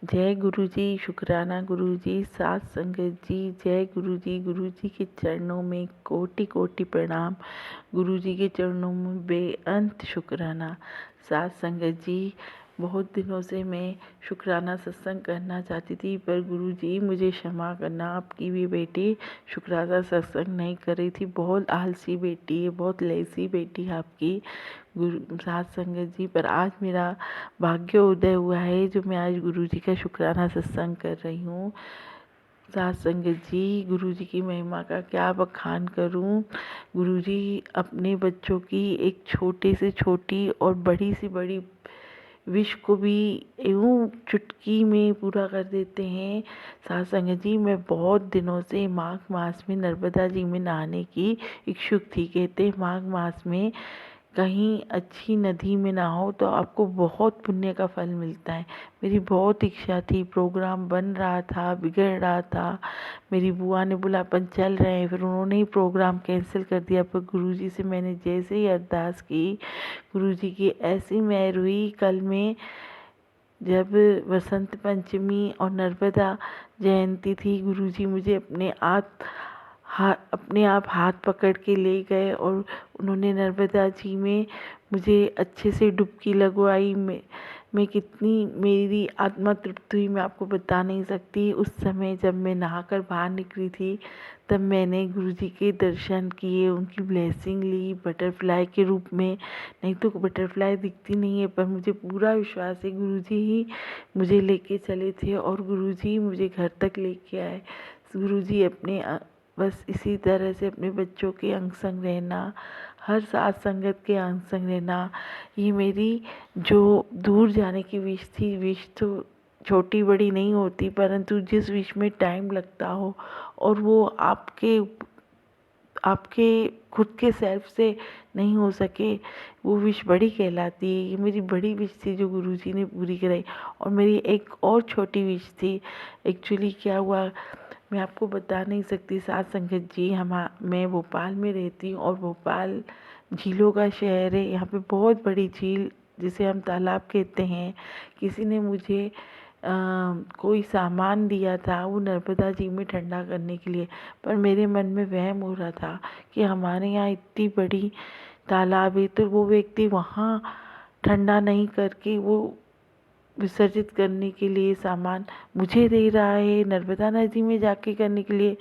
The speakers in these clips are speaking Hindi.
जय गुरु जी, शुक्राना गुरु जी, साथ संगत जी, जय गुरु जी के चरणों में कोटि कोटि प्रणाम। गुरु जी के चरणों में बेअंत शुक्राना। साथ संगत जी, बहुत दिनों से मैं शुक्राना सत्संग करना चाहती थी, पर गुरु जी मुझे क्षमा करना, आपकी भी बेटी शुक्राना सत्संग नहीं कर रही थी। बहुत आलसी बेटी है, बहुत लेज़ी बेटी है आपकी गुरु साथ संगत जी। पर आज मेरा भाग्य उदय हुआ है जो मैं आज गुरु जी का शुक्राना सत्संग कर रही हूँ। साथ संगत जी, गुरु जी की महिमा का क्या बखान करूँ। गुरु जी अपने बच्चों की एक छोटी से छोटी और बड़ी से बड़ी विश को भी यूँ चुटकी में पूरा कर देते हैं। साथ संगत जी, मैं बहुत दिनों से माघ मास में नर्मदा जी में नहाने की इच्छुक थी। कहते हैं माघ मास में कहीं अच्छी नदी में नहाओ तो आपको बहुत पुण्य का फल मिलता है। मेरी बहुत इच्छा थी, प्रोग्राम बन रहा था, बिगड़ रहा था। मेरी बुआ ने बोला अपन चल रहे हैं, फिर उन्होंने ही प्रोग्राम कैंसिल कर दिया। पर गुरुजी से मैंने जैसे ही अरदास की, गुरुजी की ऐसी मेहर हुई। कल में जब वसंत पंचमी और नर्मदा जयंती थी, गुरुजी मुझे अपने आप हाथ पकड़ के ले गए और उन्होंने नर्मदा जी में मुझे अच्छे से डुबकी लगवाई। मैं कितनी मेरी आत्मा तृप्त हुई मैं आपको बता नहीं सकती। उस समय जब मैं नहाकर बाहर निकली थी, तब मैंने गुरुजी के दर्शन किए, उनकी ब्लेसिंग ली बटरफ्लाई के रूप में। नहीं तो बटरफ्लाई दिखती नहीं है, पर मुझे पूरा विश्वास है गुरुजी ही मुझे लेके चले थे और गुरुजी मुझे घर तक लेके आए। गुरुजी अपने बस इसी तरह से अपने बच्चों के अंग संग रहना, हर साथ संगत के अंग संग रहना, ये मेरी जो दूर जाने की विश थी। विश तो छोटी बड़ी नहीं होती, परंतु जिस विश में टाइम लगता हो और वो आपके आपके खुद के सेल्फ से नहीं हो सके, वो विश बड़ी कहलाती है। ये मेरी बड़ी विश थी जो गुरुजी ने पूरी कराई। और मेरी एक और छोटी विश थी। एक्चुअली क्या हुआ मैं आपको बता नहीं सकती साथ संगत जी। मैं भोपाल में रहती हूँ और भोपाल झीलों का शहर है। यहाँ पे बहुत बड़ी झील जिसे हम तालाब कहते हैं, किसी ने मुझे कोई सामान दिया था वो नर्मदा जी में ठंडा करने के लिए। पर मेरे मन में वहम हो रहा था कि हमारे यहाँ इतनी बड़ी तालाब है तो वो व्यक्ति वहाँ ठंडा नहीं करके वो विसर्जित करने के लिए सामान मुझे दे रहा है नर्मदा नदी में जाके करने के लिए।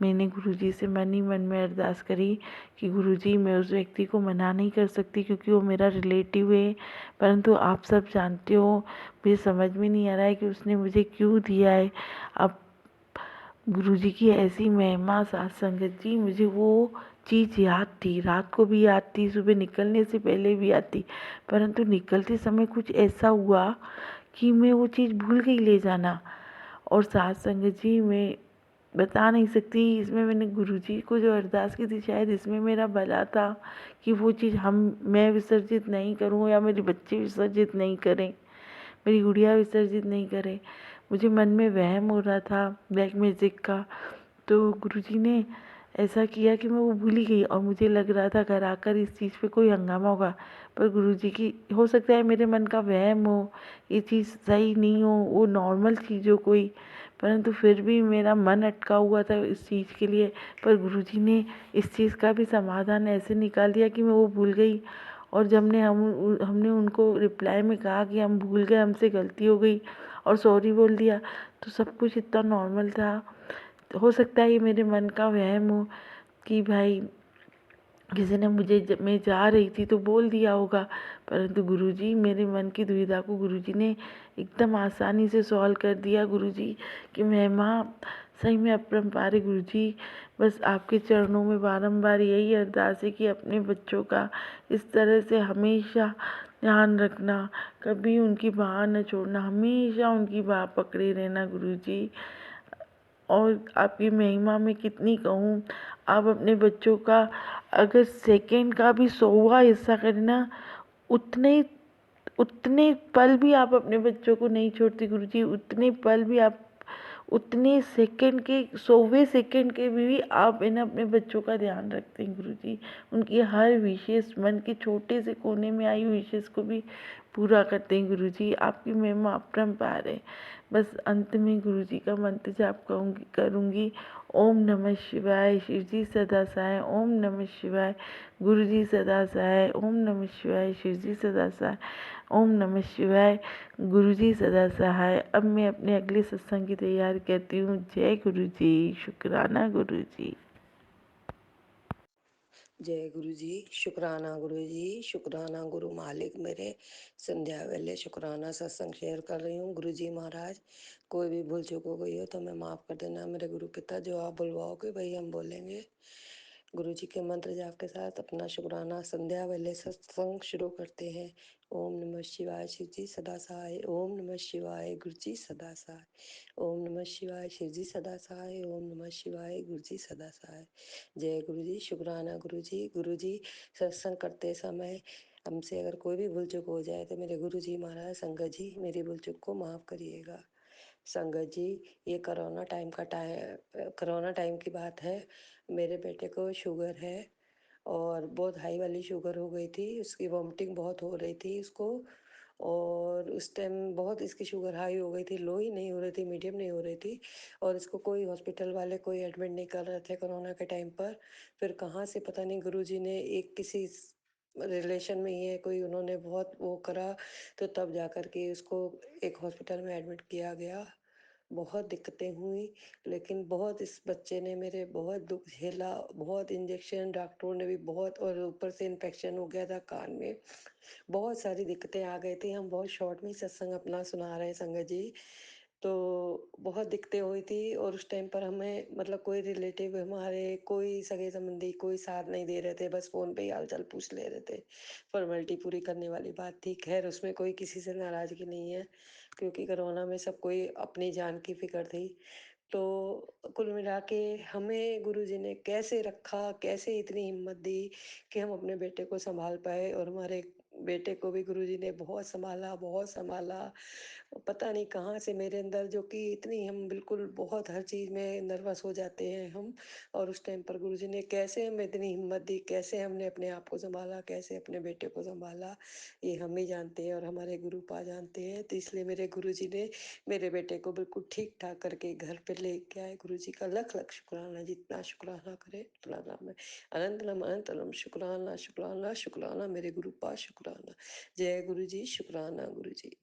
मैंने गुरुजी से मन ही मन में अरदास करी कि गुरुजी मैं उस व्यक्ति को मना नहीं कर सकती क्योंकि वो मेरा रिलेटिव है, परंतु आप सब जानते हो मुझे समझ में नहीं आ रहा है कि उसने मुझे क्यों दिया है। अब गुरुजी की ऐसी महिमा साथ संगत जी, मुझे वो चीज़ याद थी, रात को भी याद थी, सुबह निकलने से पहले भी याद थी, परंतु निकलते समय कुछ ऐसा हुआ कि मैं वो चीज़ भूल गई ले जाना। और साथ संगत जी मैं बता नहीं सकती, इसमें मैंने गुरुजी को जो अरदास की थी शायद इसमें मेरा भला था कि वो चीज़ मैं विसर्जित नहीं करूं या मेरे बच्चे विसर्जित नहीं करें, मेरी गुड़िया विसर्जित नहीं करे। मुझे मन में वहम हो रहा था ब्लैक मैजिक का, तो गुरुजी ने ऐसा किया कि मैं वो भूल ही गई और मुझे लग रहा था घर आकर इस चीज़ पे कोई हंगामा होगा। पर गुरुजी की हो सकता है मेरे मन का वहम हो, ये चीज़ सही नहीं हो, वो नॉर्मल चीज़ हो कोई, परंतु फिर भी मेरा मन अटका हुआ था इस चीज़ के लिए। पर गुरुजी ने इस चीज़ का भी समाधान ऐसे निकाल दिया कि मैं वो भूल गई। और जब हमने उनको रिप्लाई में कहा कि हम भूल गए, हमसे गलती हो गई और सॉरी बोल दिया, तो सब कुछ इतना नॉर्मल था। हो सकता है ये मेरे मन का वहम हो कि भाई किसी ने मुझे जब मैं जा रही थी तो बोल दिया होगा, परंतु गुरुजी मेरे मन की दुविधा को गुरुजी ने एकदम आसानी से सॉल्व कर दिया। गुरुजी की महिमा सही में अपरंपार है। गुरुजी बस आपके चरणों में बारंबार यही अरदास है कि अपने बच्चों का इस तरह से हमेशा ध्यान रखना, कभी उनकी बाह न छोड़ना, हमेशा उनकी बाह पकड़े रहना गुरुजी। और आपकी महिमा में कितनी कहूँ, आप अपने बच्चों का अगर सेकंड का भी 100वां हिस्सा करें ना, उतने उतने पल भी आप अपने बच्चों को नहीं छोड़ते गुरुजी। उतने पल भी आप उतने सेकंड के 100वें सेकंड के भी आप इन अपने बच्चों का ध्यान रखते हैं गुरुजी। उनकी हर विशेष मन के छोटे से कोने में आई विशेष को भी पूरा करते हैं गुरुजी, आपकी महिमा अपरंपार है। बस अंत में गुरुजी का मंत्र जाप करूँगी। ओम नमः शिवाय, शिव जी सदा सहाय। ओम नमः शिवाय, गुरुजी सदा सहाय। ओम नमः शिवाय, शिव जी सदा सहाय। ओम नमः शिवाय, गुरुजी सदा सहाय। अब मैं अपने अगले सत्संग की तैयारी करती हूँ। जय गुरुजी, शुक्राना गुरुजी। जय गुरु जी, शुक्राना गुरु जी, शुक्राना गुरु मालिक मेरे। संध्या वेले शुक्राना सत्संग शेयर कर रही हूँ। गुरु जी महाराज, कोई भी भूल चूक हो गई हो तो मैं माफ कर देना मेरे गुरु पिता। जो आप बुलवाओगे वही हम बोलेंगे। गुरु जी के मंत्र जाप के साथ अपना शुक्राना संध्या वेले सत्संग शुरू करते हैं। ओम नमः शिवाय, शिव जी सदा सहाय। ओम नमः शिवाय, गुरु जी सदा सहाय। ओम नमः शिवाय, शिव जी सदा सहाय। ओम नमः शिवाय, गुरु जी सदा सहाय। जय गुरु जी, शुक्राना गुरु जी। गुरु जी, सत्संग करते समय हमसे अगर कोई भी भूल चूक हो जाए तो मेरे गुरु जी महाराज संगत जी मेरी भूल चूक को माफ करिएगा। संगत जी, ये कोरोना टाइम की बात है। मेरे बेटे को शुगर है और बहुत हाई वाली शुगर हो गई थी। उसकी वॉमिटिंग बहुत हो रही थी उसको। और उस टाइम बहुत इसकी शुगर हाई हो गई थी, लो ही नहीं हो रही थी, मीडियम नहीं हो रही थी। और इसको कोई हॉस्पिटल वाले कोई एडमिट नहीं कर रहे थे कोरोना के टाइम पर। फिर कहाँ से पता नहीं गुरुजी ने एक किसी रिलेशन में ही है कोई, उन्होंने बहुत वो करा तो तब जा कर के उसको एक हॉस्पिटल में एडमिट किया गया। बहुत दिक्कतें हुई, लेकिन बहुत इस बच्चे ने मेरे बहुत दुख झेला। बहुत इंजेक्शन डॉक्टरों ने भी बहुत, और ऊपर से इन्फेक्शन हो गया था कान में। बहुत सारी दिक्कतें आ गई थी। हम बहुत शॉर्ट में ही सत्संग अपना सुना रहे हैं संगत जी। तो बहुत दिक्कतें हुई थी और उस टाइम पर हमें मतलब कोई रिलेटिव हमारे, कोई सगे संबंधी कोई साथ नहीं दे रहे थे। बस फोन पे ही हालचाल पूछ ले रहे थे। फॉर्मेलिटी पूरी करने वाली बात थी। खैर उसमें कोई किसी से नाराजगी नहीं है, क्योंकि कोरोना में सब कोई अपनी जान की फिक्र थी। तो कुल मिला के हमें गुरुजी ने कैसे रखा, कैसे इतनी हिम्मत दी कि हम अपने बेटे को संभाल पाए। और हमारे बेटे को भी गुरुजी ने बहुत संभाला, बहुत संभाला। पता नहीं कहाँ से मेरे अंदर, जो कि इतनी हम बिल्कुल बहुत हर चीज़ में नर्वस हो जाते हैं हम। और उस टाइम पर गुरुजी ने कैसे हमें इतनी हिम्मत दी, कैसे हमने अपने आप को संभाला, कैसे अपने बेटे को संभाला, ये हम ही जानते हैं और हमारे गुरुपा जानते हैं। तो इसलिए मेरे गुरुजी ने मेरे बेटे को बिल्कुल ठीक ठाक करके घर पे लेके आए। गुरुजी का लख लख शुक्राना, जितना शुक्राना करे उतना कम है। अनंतलम अनंतलम शुक्राना शुक्राना शुक्राना मेरे गुरुपा शुक्राना। जय गुरु जी, शुक्राना गुरु जी।